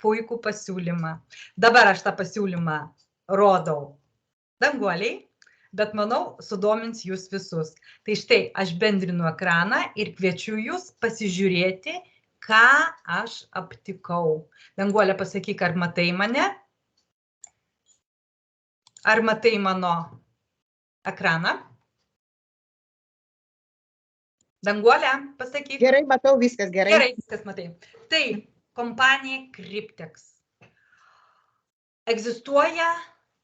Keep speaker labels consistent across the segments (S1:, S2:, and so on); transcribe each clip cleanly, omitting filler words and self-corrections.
S1: puikų pasiūlymą. Dabar aš tą pasiūlymą rodau Danguolei, bet manau, sudomins jūs visus. Tai štai, aš bendrinu ekraną ir kviečiu jūs pasižiūrėti, ką aš aptikau. Danguolė, pasakyk, ar matai mane? Ar matai mano ekraną? Danguolė, pasakyk.
S2: Gerai, matau, viskas gerai.
S1: Gerai, viskas matai. Tai kompanija Cryptex egzistuoja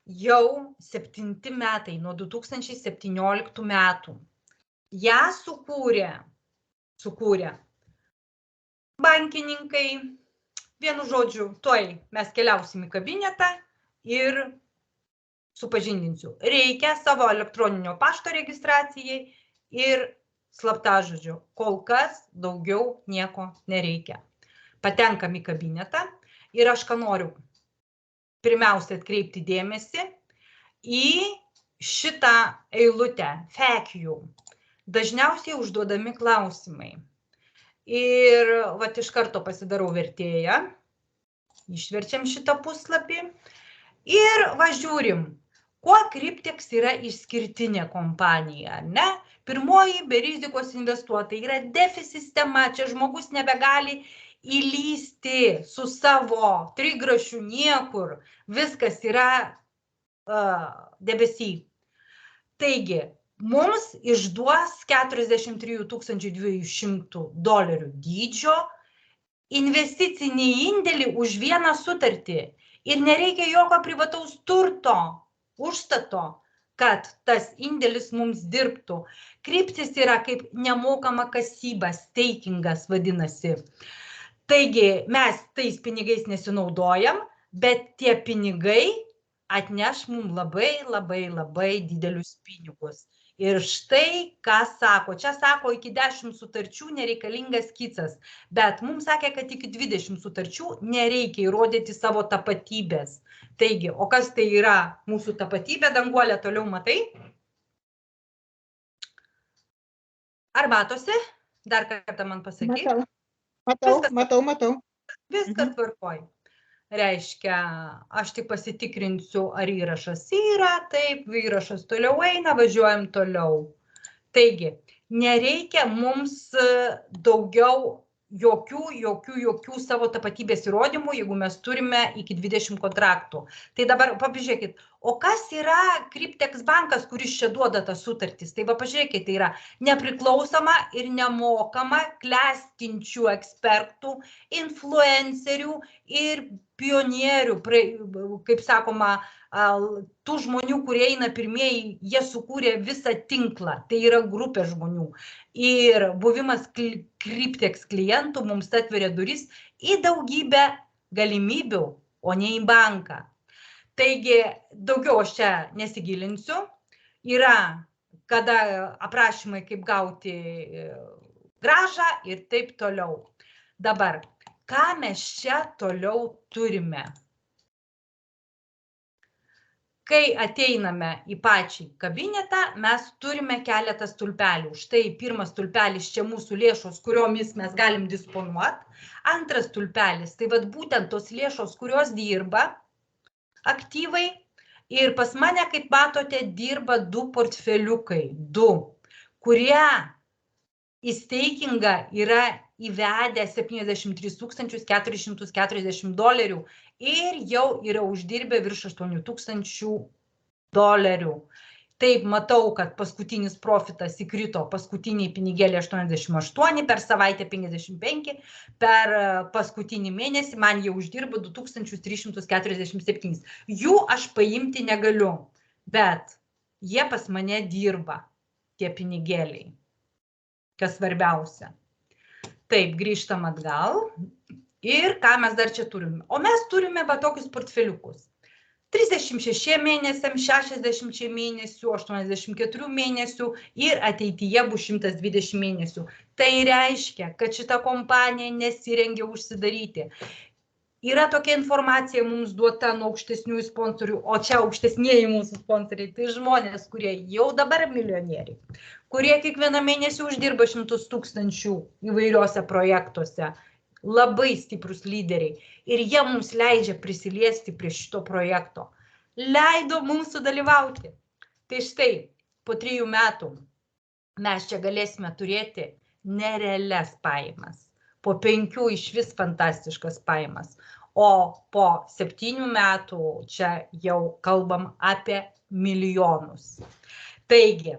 S1: jau 7 metai, nuo 2017 metų. Ja sukūrė bankininkai. Vienu žodžiu, tuoj mes keliausim į kabinetą ir supažindinsiu. Reikia savo elektroninio pašto registracijai ir slaptažodžio. Kol kas daugiau nieko nereikia. Patenkam į kabinetą ir aš ką noriu pirmiausia atkreipti dėmesį į šitą eilutę, FAQ. Dažniausiai užduodami klausimai. Ir vat iš karto pasidarau vertėją, išverčiam šitą puslapį ir važiūrim, kuo Cryptex yra išskirtinė kompanija, ne? Pirmoji be rizikos investuotojai yra DeFi sistema, čia žmogus nebegali įlysti su savo trigrašiu niekur, viskas yra debesy. Taigi, mums išduos $43 200 dydžio investicinį indėlį už vieną sutartį ir nereikia jokio privataus turto, užstato, kad tas indėlis mums dirbtų. Kryptis yra kaip nemokama kasyba, stakingas vadinasi. Taigi mes tais pinigais nesinaudojam, bet tie pinigai atneš mums labai didelius pinigus. Ir štai, ką sako. Čia sako, iki 10 sutarčių nereikalingas skicas, bet mums sakė, kad iki 20 sutarčių nereikia įrodyti savo tapatybės. Taigi, o kas tai yra mūsų tapatybė, Danguolė, toliau matai? Ar matosi? Dar kartą man pasakyk.
S2: Matau.
S1: Viskas tvarkoj. Reiškia, aš tik pasitikrinsiu, ar įrašas yra, taip, įrašas toliau eina, važiuojam toliau. Taigi, nereikia mums daugiau jokių savo tapatybės įrodymų, jeigu mes turime iki 20 kontraktų. Tai dabar pažiūrėkit, o kas yra Cryptex bankas, kuris čia duoda tas sutartis? Tai va pažiūrėkit, tai yra nepriklausoma ir nemokama klestinčių ekspertų, influencerių ir pionierių, kaip sakoma, tų žmonių, kurie eina pirmieji, jie sukūrė visą tinklą, tai yra grupė žmonių. Ir buvimas Cryptex klientų mums atveria duris į daugybę galimybių, o ne į banką. Taigi, daugiau aš čia nesigilinsiu. Yra, kada aprašymai, kaip gauti grąžą ir taip toliau. Dabar, ką mes čia toliau turime? Kai ateiname į pačią kabinetą, mes turime keletą stulpelių. Štai pirmas stulpelis čia mūsų lėšos, kuriomis mes galim disponuoti. Antras stulpelis, tai vat būtent tos lėšos, kurios dirba aktyvai. Ir pas mane, kaip matote, dirba 2 portfeliukai, 2, kurie į stakingą yra įvedę $73 440 ir jau yra uždirbę virš $8,000. Taip, matau, kad paskutinis profitas įkrito, paskutiniai pinigėliai 88, per savaitę 55, per paskutinį mėnesį man jau uždirba 2347. Jų aš paimti negaliu, bet jie pas mane dirba, tie pinigėliai. Kas svarbiausia. Taip, grįžtam atgal. Ir ką mes dar čia turime? O mes turime va tokius portfeliukus. 36 mėnesiam, 60 mėnesių, 84 mėnesių ir ateityje bus 120 mėnesių. Tai reiškia, kad šita kompanija nesirengia užsidaryti. Yra tokia informacija mums duota nuo aukštesnių sponsorių, o čia aukštesnieji mūsų sponsoriai, tai žmonės, kurie jau dabar milijonieriai, kurie kiekvieną mėnesį uždirba 100 000 įvairiuose projektuose, labai stiprus lyderiai ir jie mums leidžia prisiliesti prie šito projekto. Leido mums sudalyvauti. Tai štai, po 3 metų mes čia galėsime turėti nerealias pajamas. Po 5 iš vis fantastiškas pajamas. O po 7 metų čia jau kalbam apie milijonus. Taigi,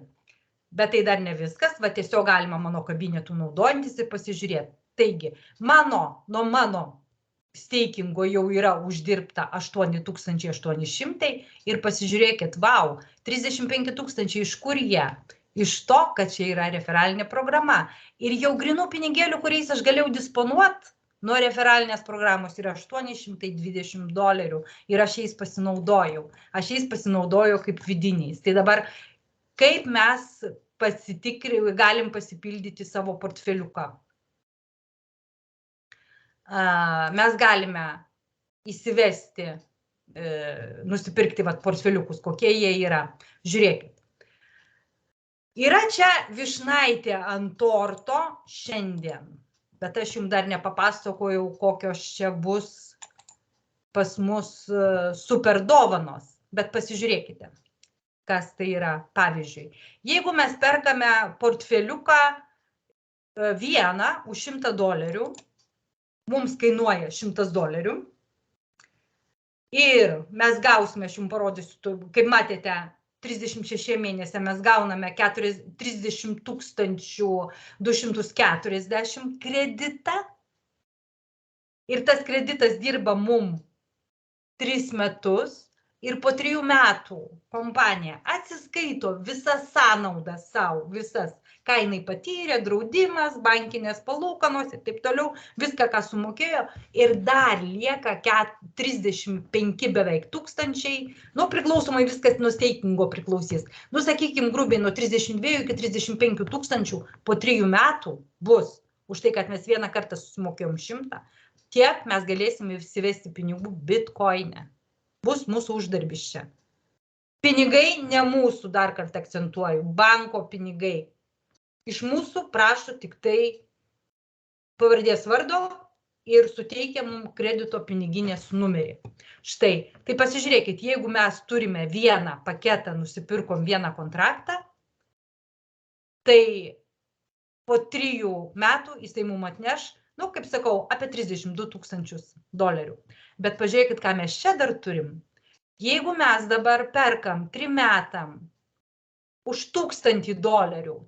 S1: bet tai dar ne viskas, va tiesiog galima mano kabinetų naudojantis ir pasižiūrėti. Taigi, nuo mano steikingo jau yra uždirbta 8800 ir pasižiūrėkit, wow, 35 000 iš kur jie? Iš to, kad čia yra referalinė programa. Ir jau grinų pinigėlių, kuriais aš galėjau disponuoti, nuo referalinės programos yra $820 ir aš jais pasinaudojau. Aš jais pasinaudojau kaip vidiniais. Tai dabar, kaip mes galim pasipildyti savo portfeliuką? Mes galime įsivesti, nusipirkti portfeliukus, kokie jie yra. Žiūrėkit. Yra čia vyšnaitė ant torto šiandien, bet aš jums dar nepapasakojau, kokios čia bus pas mus super dovanos. Bet pasižiūrėkite, kas tai yra. Pavyzdžiui, jeigu mes perkame portfeliuką vieną už $100, mums kainuoja $100 ir mes gausime, aš jums parodysiu, kaip matėte, 36 mėnesių mes gauname 30 240 kreditą ir tas kreditas dirba mum 3 metus ir po 3 metų kompanija atsiskaito visas sąnaudas savo, visas, ką jinai patyrė, draudimas, bankinės palūkanos ir taip toliau, viską, ką sumokėjo ir dar lieka 35 beveik tūkstančiai, priklausomai viskas nuo steikingo priklausys. Sakykim, grubiai nuo 32 iki 35 tūkstančių po 3 metų bus už tai, kad mes vieną kartą susimokėjom 100, tiek mes galėsime įsivesti pinigų bitcoine. Bus mūsų uždarbis čia. Pinigai ne mūsų, dar kartą akcentuoju, banko pinigai. Iš mūsų prašo tik tai pavardės vardo ir suteikia mums kredito piniginės numerį. Štai, tai pasižiūrėkit, jeigu mes turime vieną paketą, nusipirkom vieną kontraktą, tai po 3 metų jisai mums atneš, kaip sakau, apie $32 000. Bet pažiūrėkit, ką mes čia dar turim. Jeigu mes dabar perkam 3 metam už $1000,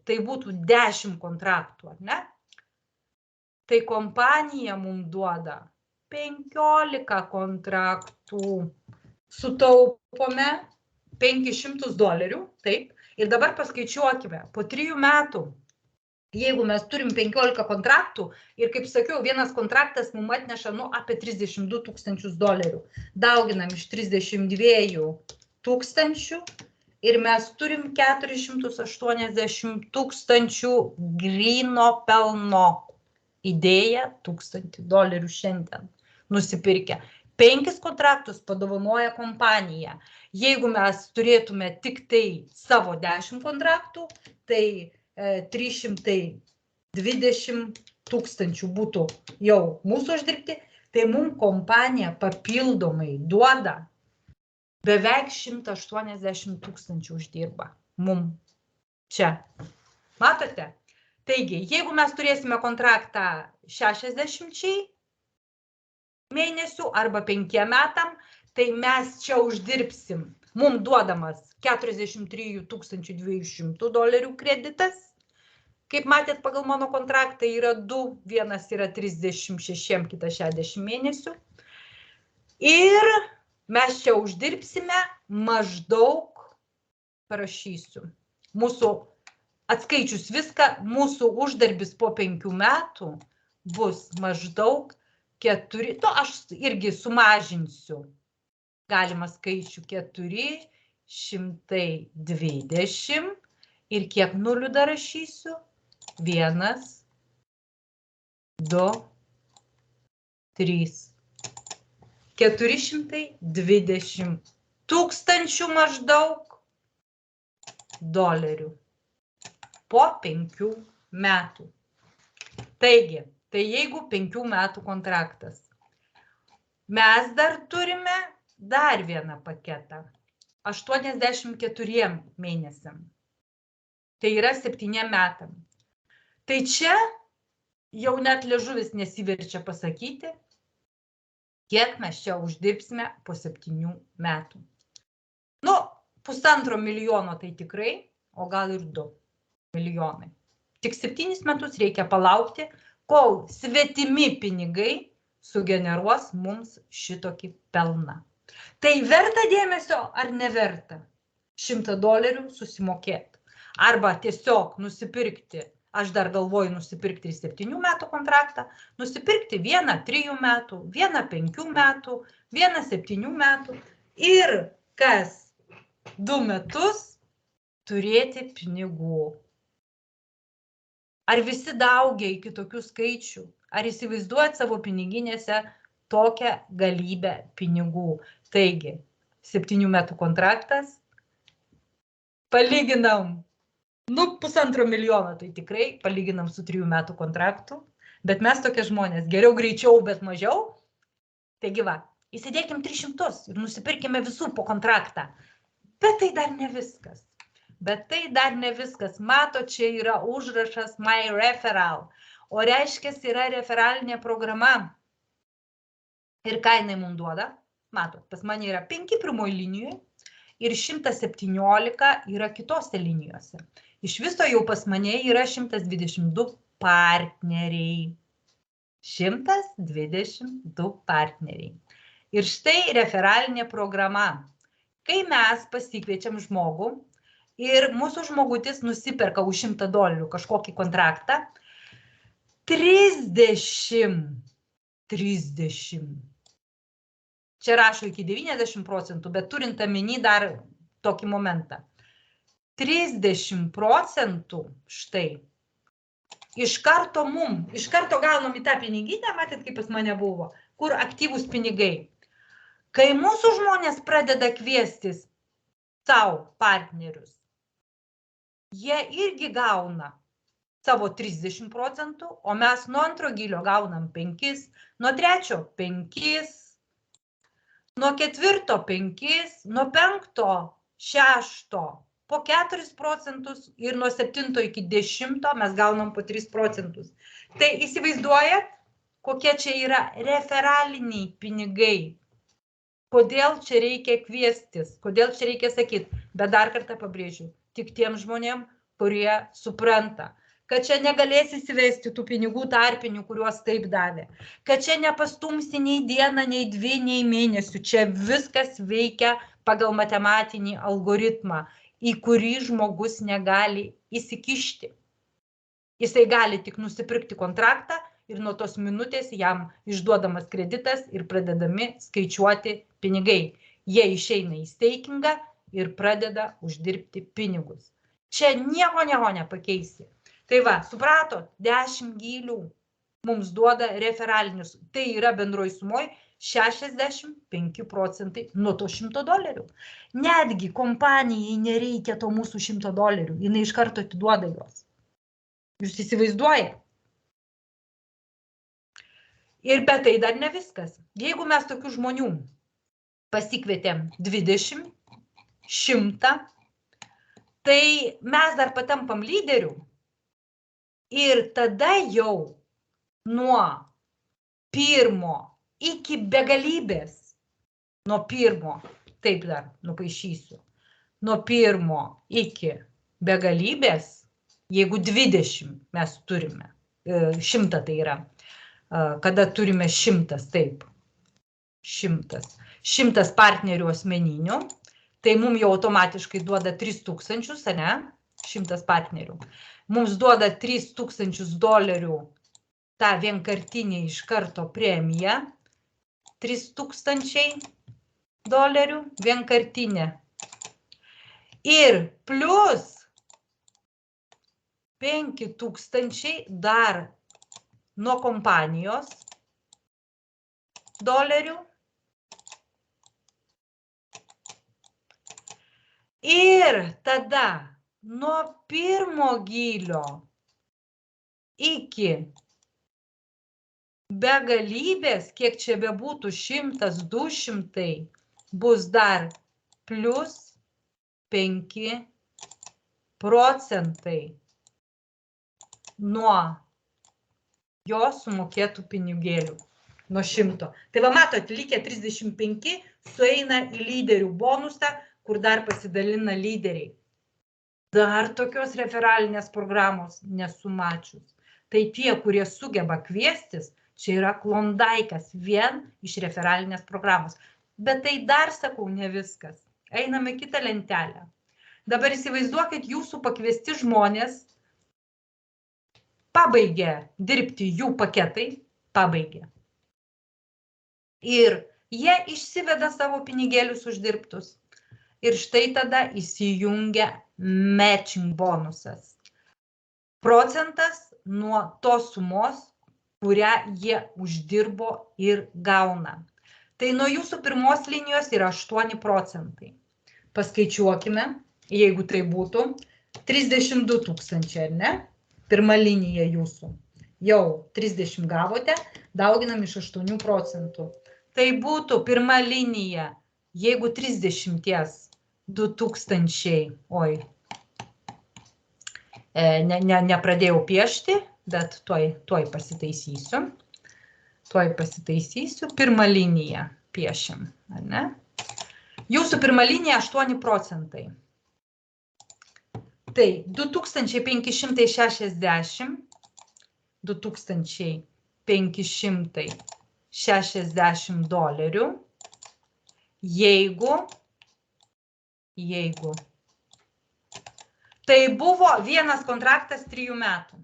S1: tai būtų 10 kontraktų, ar ne? Tai kompanija mums duoda 15 kontraktų. Sutaupome $500, taip. Ir dabar paskaičiuokime, po 3 metų, jeigu mes turim 15 kontraktų ir, kaip sakiau, vienas kontraktas mums atneša apie $32 000. Dauginam iš 32 000 ir mes turim 480 000 gryno pelno. Idėja $1000 šiandien nusipirkę. 5 kontraktus padovanoja kompanija. Jeigu mes turėtume tik tai savo 10 kontraktų, tai 320 000 būtų jau mūsų uždirbti, tai mums kompanija papildomai duoda beveik 180 000 uždirba mum čia. Matote? Taigi, jeigu mes turėsime kontraktą 60 mėnesių arba 5 metam, tai mes čia uždirbsim. Mums duodamas $43 200 kreditas. Kaip matėt, pagal mano kontraktą yra 2, vienas yra 36, kitas 60 mėnesių. Ir mes čia uždirbsime maždaug, parašysiu, mūsų atskaičius viską, mūsų uždarbis po 5 metų bus maždaug 4, aš irgi sumažinsiu, galima skaičių 420 ir kiek nulių dar rašysiu? 1, 2, 3. 420 000 maždaug dolerių po 5 metų. Taigi, Tai jeigu 5 metų kontraktas. Mes dar turime dar vieną paketą. 84 mėnesiam. Tai yra 7 metam. Tai čia jau net liežuvis nesiverčia pasakyti, kiek mes čia uždirbsime po 7 metų. Nu, 1,5 milijono tai tikrai, o gal ir 2 milijonai. Tik 7 metus reikia palaukti, kol svetimi pinigai sugeneruos mums šitokį pelną. Tai verta dėmesio ar neverta? $100 susimokėti. Arba tiesiog nusipirkti, aš dar galvoju nusipirkti 7 metų kontraktą, nusipirkti 1 3 metų, 1 5 metų, 1 7 metų ir kas 2 metus turėti pinigų. Ar visi daugia iki tokių skaičių? Ar įsivaizduojat savo piniginėse tokią galybę pinigų? Taigi, 7 metų kontraktas, palyginam, 1,5 milijono, tai tikrai palyginam su 3 metų kontraktu, bet mes tokie žmonės, geriau greičiau, bet mažiau. Taigi va, įsidėkim 300 ir nusipirkime visų po kontraktą. Bet tai dar ne viskas. Mato, čia yra užrašas My Referral, o reiškia, yra referalinė programa. Ir ką jinai mums duoda? Matot, pas mane yra 5 pirmoji linijoje ir 117 yra kitose linijose. Iš viso jau pas mane yra 122 partneriai. 122 partneriai. Ir štai referalinė programa. Kai mes pasikviečiam žmogų ir mūsų žmogutis nusiperka už $100 kažkokį kontraktą, 30. Čia rašo iki 90%, bet turint omeny dar tokį momentą. 30% štai. Iš karto gaunam į tą piniginę, matėt, kaip pas mane buvo, kur aktyvūs pinigai. Kai mūsų žmonės pradeda kviestis savo partnerius, jie irgi gauna savo 30%, o mes nuo antro gylio gaunam 5, nuo trečio 5, nuo ketvirto 5, nuo penkto 6 po 4% ir nuo 7 iki 10 mes gaunam po 3%. Tai įsivaizduojat, kokie čia yra referaliniai pinigai. Kodėl čia reikia kviestis, kodėl čia reikia sakyti, bet dar kartą pabrėžiu, tik tiem žmonėm, kurie supranta, kad čia negalės įsivesti tų pinigų tarpinių, kuriuos taip davė, kad čia nepastumsi nei dieną, nei 2, nei mėnesių, čia viskas veikia pagal matematinį algoritmą, į kurį žmogus negali įsikišti. Jisai gali tik nusipirkti kontraktą ir nuo tos minutės jam išduodamas kreditas ir pradedami skaičiuoti pinigai. Jie išeina į steikingą ir pradeda uždirbti pinigus. Čia nieko nepakeisi. Tai va, supratot, 10 gylių mums duoda referalinius. Tai yra bendroj sumoj 65% nuo to $100. Netgi kompanijai nereikia to mūsų $100, jinai iš karto atiduoda juos. Jūs įsivaizduojate? Ir bet tai dar ne viskas. Jeigu mes tokių žmonių pasikvietėm 20, 100, tai mes dar patampam lyderių ir tada jau nuo 1 iki begalybės, nuo 1, taip dar nupaišysiu, nuo 1 iki begalybės, jeigu 20 mes turime, 100 tai yra, kada turime 100, taip, 100 partnerių asmeninių, tai mums jau automatiškai duoda 3000, ne? 100 partnerių. Mums duoda $3000 tą vienkartinį iš karto premiją, $3000 vienkartinė. Ir plus 5000 dar nuo kompanijos dolerių. Ir tada nuo 1 gylio iki begalybės, kiek čia bebūtų 100, 200, bus dar plus 5% nuo jo sumokėtų pinigėlių. Nuo 100. Tai va matot, likę 35 sueina į lyderių bonusą, kur dar pasidalina lyderiai. Dar tokios referalinės programos nesu mačius. Tai tie, kurie sugeba kviestis, čia yra klondaikas vien iš referalinės programos. Bet tai dar sakau ne viskas. Einame kitą lentelę. Dabar įsivaizduokit, jūsų pakviesti žmonės pabaigė dirbti jų paketai, pabaigė. Ir jie išsiveda savo pinigėlius uždirbtus. Ir štai tada įsijungia matching bonusas. Procentas nuo tos sumos, kurią jie uždirbo ir gauna. Tai nuo jūsų pirmos linijos yra 8%. Paskaičiuokime, jeigu tai būtų 32 000, ar ne? Pirma linija jūsų. Jau 30 gavote, dauginam iš 8%. Tai būtų pirma linija, jeigu 30 2000, nepradėjau piešti, bet tuoj pasitaisysiu. Pirmą liniją piešiam, ar ne? Jūsų pirma linija 8%. Tai 2560 $2560, jeigu tai buvo vienas kontraktas 3 metų.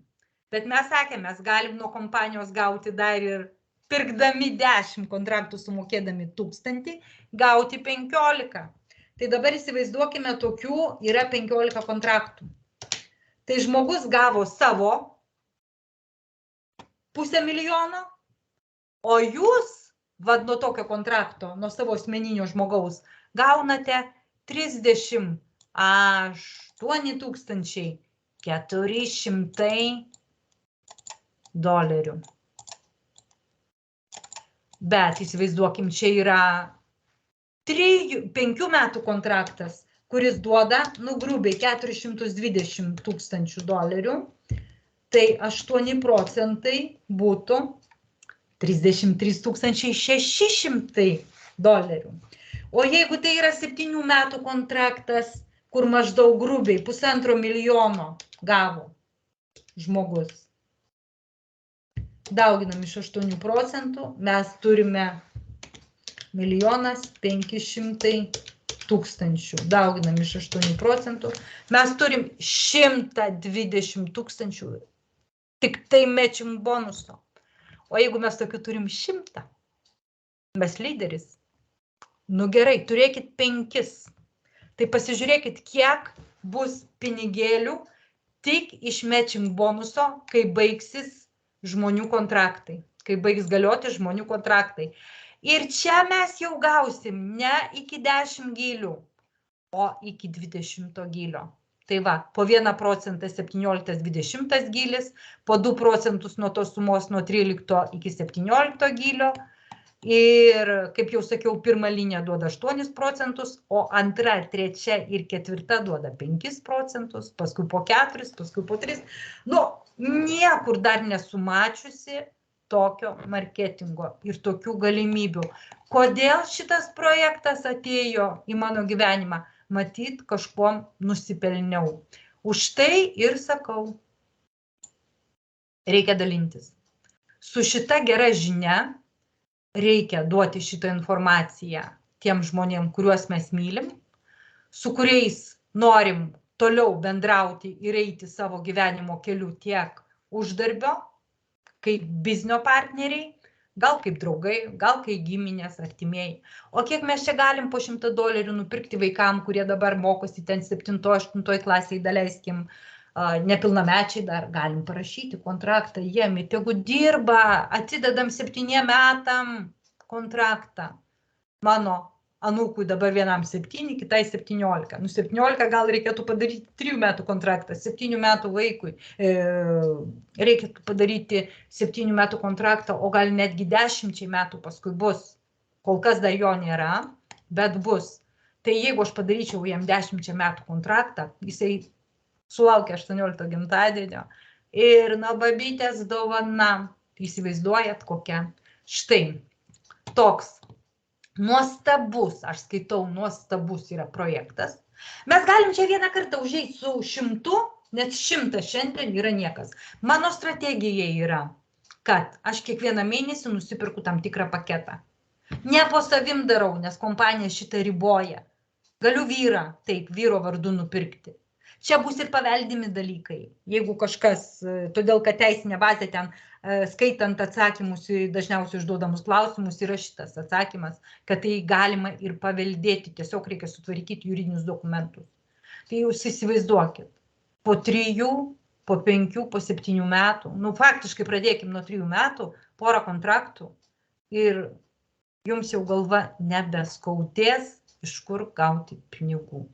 S1: Bet mes sakėme, mes galim nuo kompanijos gauti dar ir pirkdami 10 kontraktų, sumokėdami 1000, gauti 15. Tai dabar įsivaizduokime, tokių yra 15 kontraktų. Tai žmogus gavo savo 500 000, o jūs, nuo tokio kontrakto, nuo savo asmeninio žmogaus, gaunate 38 400 $. Bet įsivaizduokim, čia yra 5 metų kontraktas, kuris duoda, grubiai, 420 $. Tai 8% būtų 33 600 $. O jeigu tai yra 7 metų kontraktas, kur maždaug grubiai 1,5 milijono gavo žmogus, dauginam iš 8%, mes turime 1 500 000. Dauginam iš 8%, mes turim 120 000 tik tai matching bonuso. O jeigu mes tokių turim 100, mes lyderis, gerai, turėkit 5. Tai pasižiūrėkit, kiek bus pinigėlių tik iš matching bonuso, kai baigsis žmonių kontraktai, kai baigs galioti žmonių kontraktai. Ir čia mes jau gausim ne iki 10 gylių, o iki 20 gylio. Tai va, po 1% 17-20 gylis, po 2% nuo tos sumos nuo 13 iki 17 gylio. Ir, kaip jau sakiau, pirma linija duoda 8%, o antra, trečia ir ketvirta duoda 5%, paskui po 4, paskui po 3. Niekur dar nesumačiusi tokio marketingo ir tokių galimybių. Kodėl šitas projektas atėjo į mano gyvenimą? Matyt, kažkuom nusipelniau. Už tai ir sakau, reikia dalintis. Su šita gera žinia reikia duoti šitą informaciją tiem žmonėm, kuriuos mes mylim, su kuriais norim toliau bendrauti ir eiti savo gyvenimo keliu tiek uždarbio, kaip biznio partneriai, gal kaip draugai, gal kaip giminės, artimieji. O kiek mes čia galim po $100 nupirkti vaikam, kurie dabar mokosi ten 7-8 klasėje, daleiskim, nepilnamečiai dar galim parašyti kontraktą jiem, tegu dirba, atidedam 7 metam kontraktą. Mano anūkui dabar vienam 7, kitai 17. 17 gal reikėtų padaryti 3 metų kontraktą, 7 metų vaikui reikėtų padaryti 7 metų kontraktą, o gal netgi 10 metų paskui bus. Kol kas dar jo nėra, bet bus. Tai jeigu aš padaryčiau jam 10 metų kontraktą, jisai sulaukia 18 gimtadienio ir nuo babytės dovana, įsivaizduojat kokia. Štai toks nuostabus, aš skaitau, nuostabus yra projektas. Mes galim čia vieną kartą užeiti su 100, net 100 šiandien yra niekas. Mano strategija yra, kad aš kiekvieną mėnesį nusipirku tam tikrą paketą. Ne po savim darau, nes kompanija šitą riboja. Galiu vyrą, taip, vyro vardu nupirkti. Čia bus ir paveldimi dalykai. Jeigu kažkas, todėl kad teisinė bazė ten, skaitant atsakymus į dažniausiai užduodamus klausimus, yra šitas atsakymas, kad tai galima ir paveldėti, tiesiog reikia sutvarkyti juridinius dokumentus. Tai jūs įsivaizduokit, po 3, po 5, po 7 metų, faktiškai pradėkim nuo 3 metų, porą kontraktų ir jums jau galva nebeskaudės, iš kur gauti pinigų.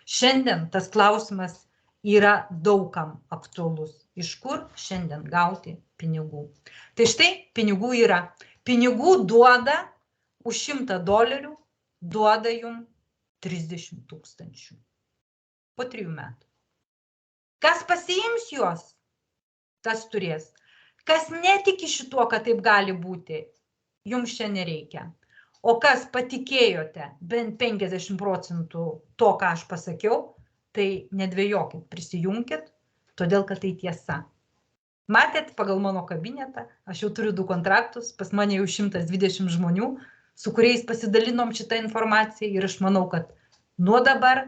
S1: Šiandien tas klausimas yra daugam aktualus. Iš kur šiandien gauti pinigų? Tai štai pinigų yra. Pinigų duoda už $100, duoda jums 30 000 po 3 metų. Kas pasiims juos, tas turės. Kas netiki šituo, kad taip gali būti, jums čia nereikia. O kas patikėjote bent 50% to, ką aš pasakiau, tai nedvejokit, prisijunkit, todėl kad tai tiesa. Matėt, pagal mano kabinetą, aš jau turiu 2 kontraktus, pas mane jau 120 žmonių, su kuriais pasidalinom šitą informaciją ir aš manau, kad nuo dabar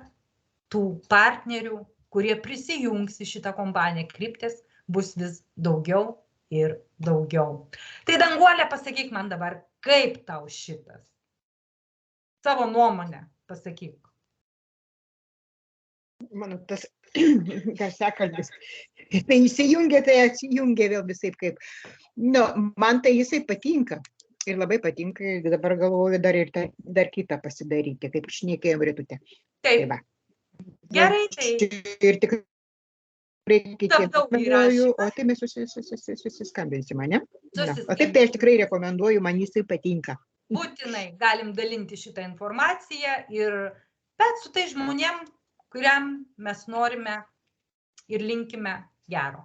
S1: tų partnerių, kurie prisijungs į šitą kompaniją Kryptis, bus vis daugiau ir daugiau. Tai Danguolė, pasakyk man dabar, kaip tau šitas? Savo nuomonę pasakyk.
S2: Mano tas, kas sekantis, tai įsijungia, tai atsijungia vėl visai kaip. Man tai jisai patinka. Ir labai patinka, ir dabar galvoju dar kitą pasidaryti, kaip šnekėjom Rytute.
S1: Taip. Gerai, tai.
S2: Ir tikrai rekomenduoju, o tai mes susiskambinsim, ne? O taip tai aš tikrai rekomenduoju, man jisai patinka.
S1: Būtinai galim dalinti šitą informaciją, bet su tai žmonėm, kuriam mes norime ir linkime gero.